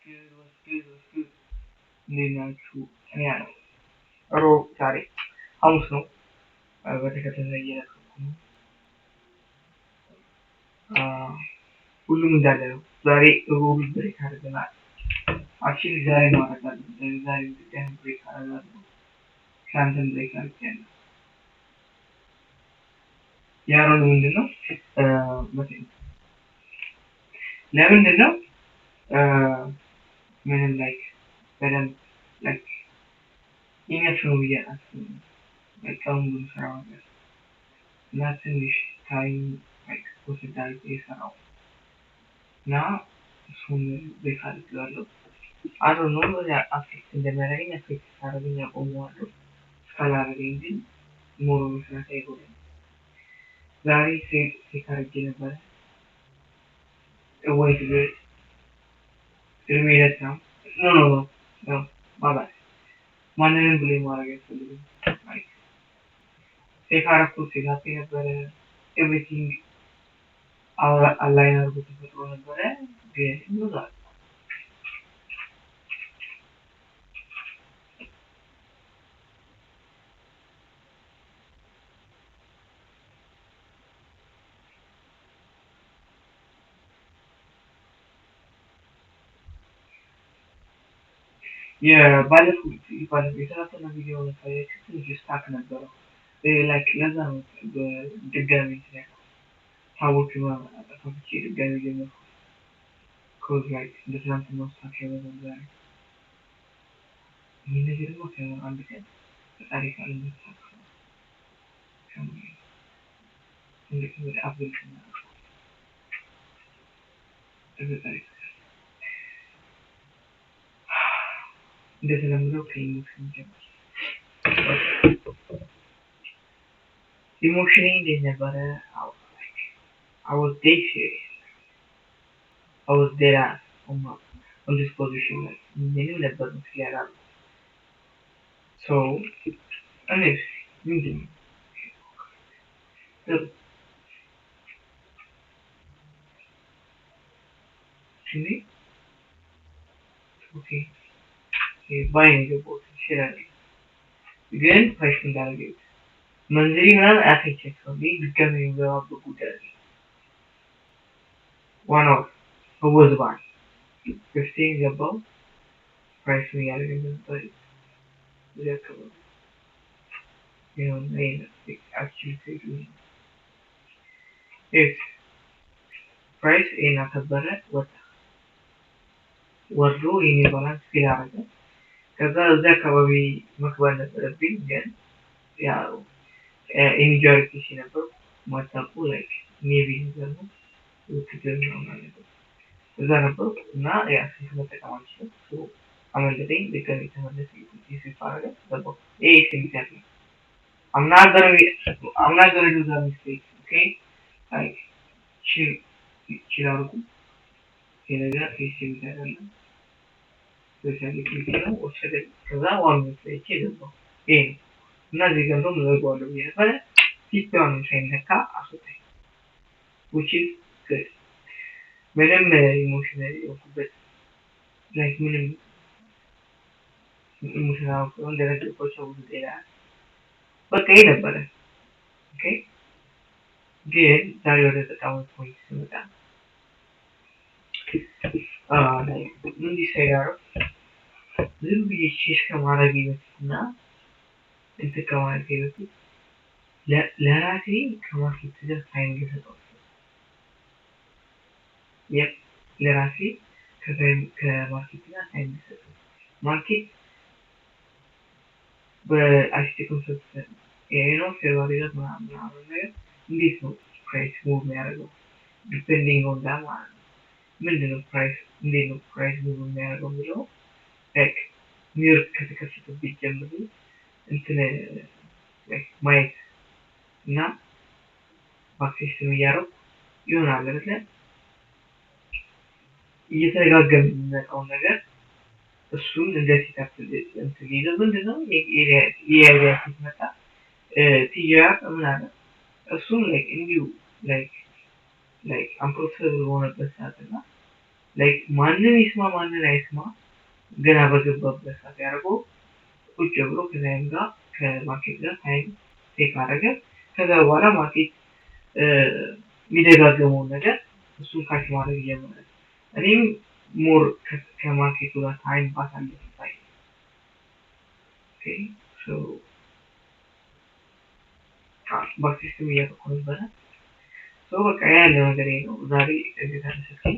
ወስድ እንዴት ናችሁ? እኔ ያለው ሮብ ዛሬ ሐሙስ ነው። በተከታታይ እየለቀኩ ነው። ሁሉም እንዳለ ነው። ዛሬ ሮብ ብሬክ አድርገናል። አክቹዋሊ ዛሬ ነው አደርጋለሁ። ዛሬ ድጋሚ ብሬክ አደርጋለሁ። ትናንትም ብሬክ አድርጌያለሁ። ያረው ምንድነው? ለምንድን ነው ምንም ላይክ በደንብ ላይክ ኢነፍ ነው ብዬ አላስብም። ቀኑን ሙሉ ስራ ነገር እና ትንሽ ታይም ላይክ ወስድ አድርጌ የሰራው እና እሱን ብሬክ አድርጌዋለሁ። አይ ዶንት ኖ አፌክት እንደሚያደርገኝ አፌክት ካደረገኝ አቆመዋለሁ። እስካላደረገኝ ግን ሞር መስራት አይጎዳም። ዛሬ ቼክ አድርጌ ነበረ። ወይት እድሜለት ነው ኖ ማለት ማንንም ብሌም ማድረግ አያስፈልግም። ቼክ አደረኩት፣ ቼክ አድርጌ ነበረ። ኤቭሪቲንግ አላይን አድርጎ ተፈጥሮ ነበረ። ግን ይኖራል የባለፈው የሰራተና ቪዲዮ ካያችሁ ትንሽ ስታክ ነበረው። ላይክ ለዛ ነው ድጋሚ ታቦቹ አጠፋፍቼ ድጋሚ ጀመርኩት። ኮዝ ላይክ እንደ ትናንትናው ስታክ ያበዛል ዛሬ። ይህ ነገር ደግሞ ከአንድ ቀን ፈጣሪ ካለ የሚሳካ ነው። እንዴት ወደ አፕዴት እናደርገው ፈጣሪ እንደተለመደው ከኢሞሽን ጀምር። ኢሞሽኔ እንዴት ነበረ? I was dead serious. I was dead ass on this position. Like, ምንም ነበር ምስል ያላሉ so እኔስ ምንድን ነው እኔ ኦኬ ባይን የገባሁት ይችላል ግን ፋይት እንዳደረገ መንዝሪ ምናምን አያሳይቻቸውም። ይህ ድጋሚ የሚገባበት ጉዳይ አለ። ዋን አወር በወዝ ባል 15 ገባው ፕራይስ ነው ያደረገ ነበር እዚህ አካባቢ ይሄ actually if ፕራይስ ኤና ከበረ ወርዶ የኔ ባላንስ ፊል አደረገ። ከዛ እዚህ አካባቢ መግባት ነበረብኝ ግን ያው ኢንጆሪቲ ነበር ማታቁ ላይክ ኔቪ ነገር ነው ውትድርና ነው ማለት ነው። እዛ ነበር እና ያ ሲስተም መጠቀማችን ሶ አመለጠኝ። ድጋሚ ተመለሰ ይፋረደ ገባው። ይሄ ሲምፕል ነው። I'm not gonna do that mistake, okay? Like chill አድርጉ። ይሄ ነገር ሲምፕል አይደለም። ስፔሻሊ ነው ወሰደ ከዛ ዋን ሚስቴክ ገባው። ይሄ እና እዚህ ጋር ነው ዘጋዋለሁ ብዬ ነበረ። ሲስተሙን ሳይነካ አስወጣኝ which is good. ምንም ኢሞሽናል የሆንኩበት ላይክ ምንም ኢሞሽናል እንደነገርኳቸው ብዙ ጤና በቃ ይሄ ነበረ። ኦኬ ግን ዛሬ ወደ ተጣጣመው ፖይንት ስመጣ ምን ይሰራል ዝም ብዬ ቼክ ከማድረግ በፊትና እንትን ከማድረግ በፊት ለራሴ ከማርኬት ጋር ታይም እየሰጠሁ ለራሴ ከማርኬት ጋር ታይም እየሰጠሁ ማርኬት በአይሲቲ ኮንሰፕት ነው ፌብሩዋሪ ላይ ምናምን ነገር እንዴት ነው ፕራይስ ሙቭ የሚያደርገው ዲፔንዲንግ ኦን ዳት ማለት ነው። ምንድነው ፕራይስ እንዴት ነው ፕራይስ ሙቭ የሚያደርገው የሚለው ላይክ ኒውዮርክ ከተከሰተበት ጀምሮ እንትን ላይክ ማየት እና ባክሲስተም እያደረኩ ይሆናል አይደል እየተደጋገመ የሚመጣው ነገር እሱን እንደዚህ ታክል እንትን ይዘው ምንድነው የኤሪያ ሲመጣ ቲጂአር ምን አለ እሱም ላይክ እንዲሁ ላይክ አምፕሮሰብል ሆነበት ሰዓትና ላይክ ማንን ይስማ ማንን አይስማ ገና በገባበት ሰዓት ያደርገው ቁጭ ብሎ ከታይም ጋር ከማርኬት ጋር ታይም ቴክ አደረገ። ከዛ በኋላ ማርኬት የሚደጋገመውን ነገር እሱን ካሽ ማድረግ ጀመረ። እኔም ሞር ከማርኬቱ ጋር ታይም ባሳለፍ ባይ ኦኬ ሶ ባክሲስተም እያደረኩ ነበረ። ሶ በቃ ያለ ነገር ነው። ዛሬ እንዴት አነሳኝ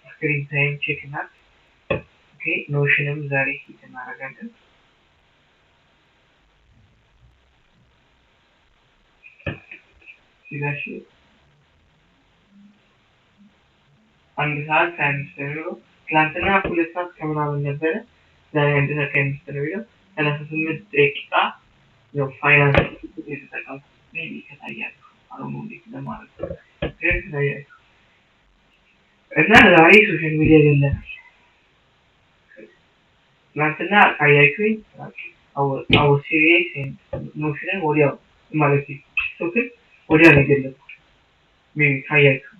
ስክሪን ታይም ቼክ እና ኦኬ ኖሽንም ዛሬ ሂት እናደርጋለን። ሲጋሽ አንድ ሰዓት ከአምስት ነው። ትላንትና 2 ሰዓት ከምናምን ነበረ። ዛሬ አንድ ሰዓት ከአምስት ነው የሚለው 38 ደቂቃ ነው ፋይናንስ የተጠቀምኩት። ሜቢ ከታያችሁ አሁን እንዴት ለማለት ነው ከታያችሁ እና ዛሬ ሶሻል ሚዲያ የለንም። ትላንትና ካያችሁኝ አዎ ሲሪየስ ኖሽንን ወዲያው ማለት ቲክቶክን ወዲያው ነው የገለጽኩት። ሜቢ ካያችሁ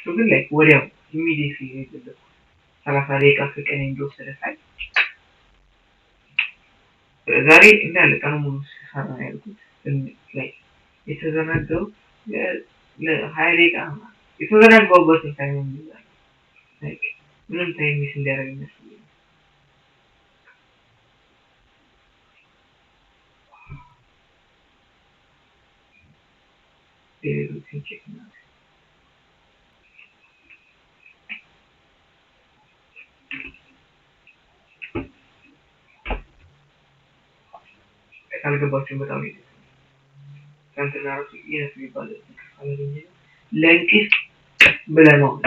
ግን ላይ ወዲያው ኢሚዲየትሊ ነው የገለጽኩት። 30 ደቂቃ ከቀን እንደወሰደ ሳይ ዛሬ እንዳለ ቀኑ ሙሉ ሲሰራ ያልኩት ላይ የተዘናጋው ለ20 ደቂቃ የተዘናጋውበትን ታይም ነው ላይክ ምንም ታይም ሚስ እንዲያደርግ ይመስለኛል። ሌሎችን ቼክ እናድርግ። ካልገባችሁ በጣም ነው ትናንትና ራሱ ይሄን የሚባል አለኝ ለእንቅልፍ ብለነዋል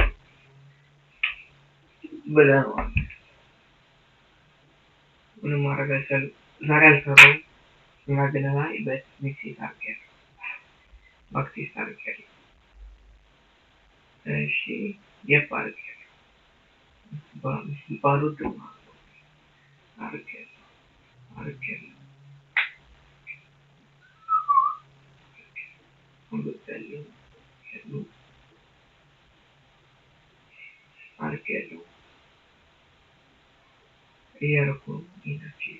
ምንም ማድረግ አልቻልኩም። ዛሬ አልሰራሁም እና ግን ላይ በኔክስት አድርጌያለሁ ባክቴስት አድርጌያለሁ። እሺ የፓርክ ባሉ ደግሞ አድርጌያለሁ ሁሉም አድርጌያለሁ እያደረኩ ነው። ኢንተርቪው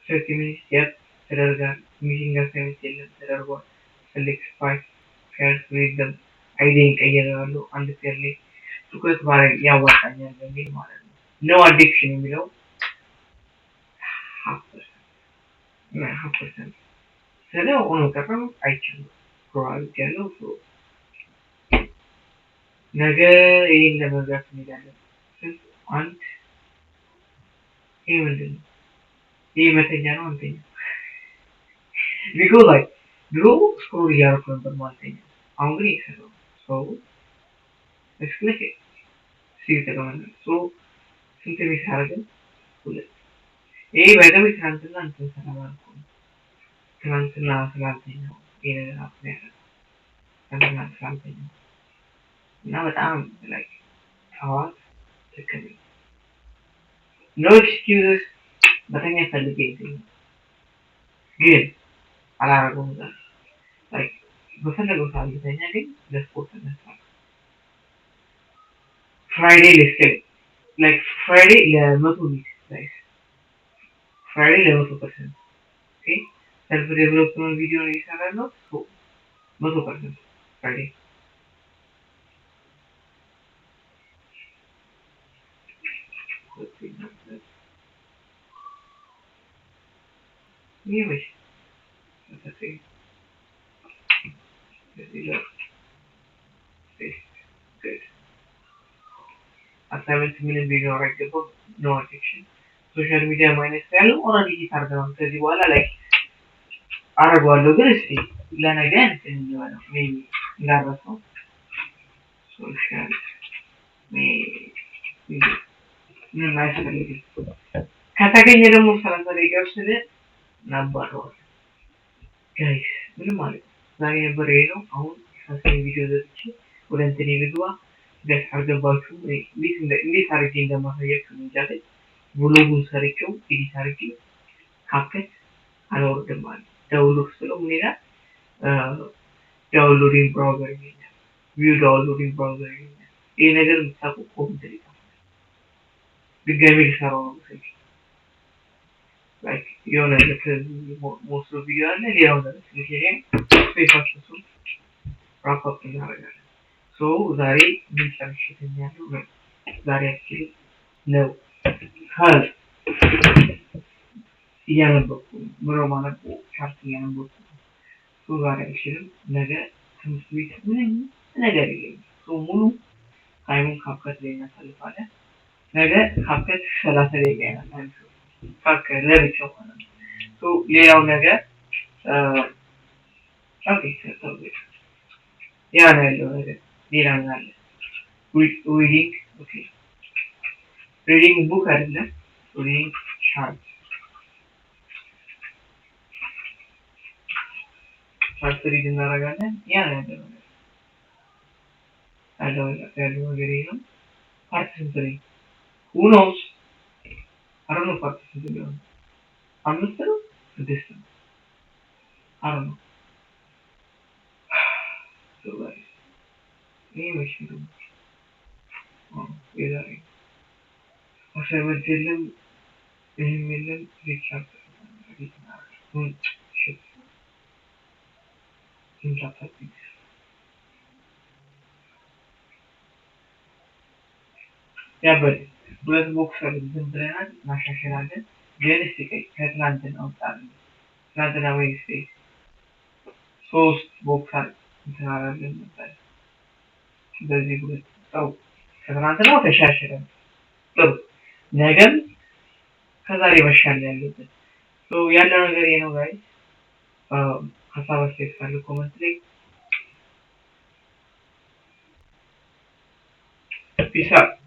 ሰርቲፊኬት ያፕ ተደርጓል። ሚቲንግ አሳይመንት የለም ተደርጓል። ሴሌክት ፋይል ፌርስ ሪዝም አይዲን ቀይሬዋለሁ። አንድ ፌር ላይ ትኩረት ማድረግ ያዋጣኛል በሚል ማለት ነው። ኖ አዲክሽን የሚለው ሀፐርሰንት ስለ ሆኖ ቀረም አይቻልም ፕሮባቢሊቲ ያለው ነገ ይሄን ለመግዛት እንሄዳለን። አንድ ይሄ ምንድን ነው? ይሄ መተኛ ነው አንተኛ ቢኮዝ ላይ ድሮ ስክሮል እያደረኩ ነበር ማለት ነው። አሁን ግን እየሰራሁ ሰው እስክለክ ሲተቀመጥ ሶ ስንት ቢሳረግ ሁለት ይሄ ባይደም ትናንትና እንትን ሰራማልኩ ትናንትና ስላልተኛው ይሄ ነገር አፍሪካ ትናንትና ስላልተኛው እና በጣም ላይክ ታዋት ትክክል ኖ ኤክስኪውዝስ በተኛ ፈልጌ ግን አላረገውም ዛሬ ላይክ በፈለገው ሰዓት ልተኛ ግን ለስፖርት ተነሳሁ። ፍራይዴ ለስከ ላይክ ፍራይዴ ለ100 ላይክ ፍራይዴ ለ100% ኦኬ ሰልፍ ዴቨሎፕመንት ቪዲዮ ነው እየሰራለሁ 100% ፍራይዴ ይሄ አሳይመንት ምንም ቢኖር አይገባም። ኖ አዲክሽን ሶሻል ሚዲያ ማይነስ ያለው ኦልሬዲ ታርገናል። ከዚህ በኋላ ላይ አረጋለሁ ግን እስቲ ለነገ እንትን ነው ሜቢ እንዳረሰው ሶሻል ሚዲያ ምን አያስፈልግም። ከተገኘ ደግሞ 30 ደቂቃ ወስደ እናባረዋለን። ጋይስ ምንም ማለት ዛሬ ነበር የሄደው። አሁን ሳስኝ ቪዲዮ ዘጥቼ ወደ እንትን ልግባ። ጋይስ አልገባችሁም? እንዴት አድርጌ እንደማሳያችሁ እንጃ። ብሎጉን ሰርቼው ኤዲት አድርጌ ካፕከት አላወርድም ማለት ዳውንሎድ ስለው ምን ይላል ዳውንሎዲንግ ብራውዘር ይላል። ቪው ዳውንሎዲንግ ብራውዘር ይለኛል። ይሄ ነገር የምታውቁ ኮሜንት ላይ ድጋሚ ልሰራው ነው መሰለኝ። ላይክ የሆነ ሞስት ቪዲዮ አለ ሌላው ነገር ስለዚህ ስፔሳችን ሱ ራፕ አፕ እናደርጋለን። ሶ ዛሬ ምን ጨርሼተኛለሁ ነው ዛሬ አክቹሊ ነው ካል እያነበብኩ ምሮ ማለት ቻርት እያነበብኩ ሶ ዛሬ አክቹሊ ነገ ትምህርት ቤት ምንም ነገር የለኝም። ሶ ሙሉ ታይሙን ካፕከት ላይ እናሳልፋለን። ነገ ካፕከት 30 ደቂቃ ይሆናል። ካፕከት ለብቻው ማለት ነው። ሶ ሌላው ነገር ኦኬ ያ ነው ያለው ነገር ሌላ ነገር አለ። ሪዲንግ ኦኬ ሪዲንግ ቡክ አይደለም ሪዲንግ ቻርት ቻርት ሪድ እናደርጋለን። ያ ነው ያለው ነገር ያለው ነገር ነው። ፓርት ስንት who knows I don't know ፓርት ስንት ነው 5 ነው 6 ነው I don't know so guys ይሄ መሽሩ የዛሬ አሳይመንት የለም ይህም የለም ሪቻርት ሽት ኢንቻፕተር ያበደ ሁለት ቦክስ ዝም ብለናል ማሻሻላለን ግን እስቲ ከትናንትና አውጣለን ትናንትና ወይስ ሶስት ቦክስ እንሰራለን ነበር በዚህ ሁለት ሰው ከትናንትና ተሻሽለን ጥሩ ነገም ከዛሬ መሻል ያለበት ሶ ያለው ነገር ይሄ ነው ጋይስ ሀሳብ አስተያየት ካለ ኮሜንት ላይ ፒስ አውት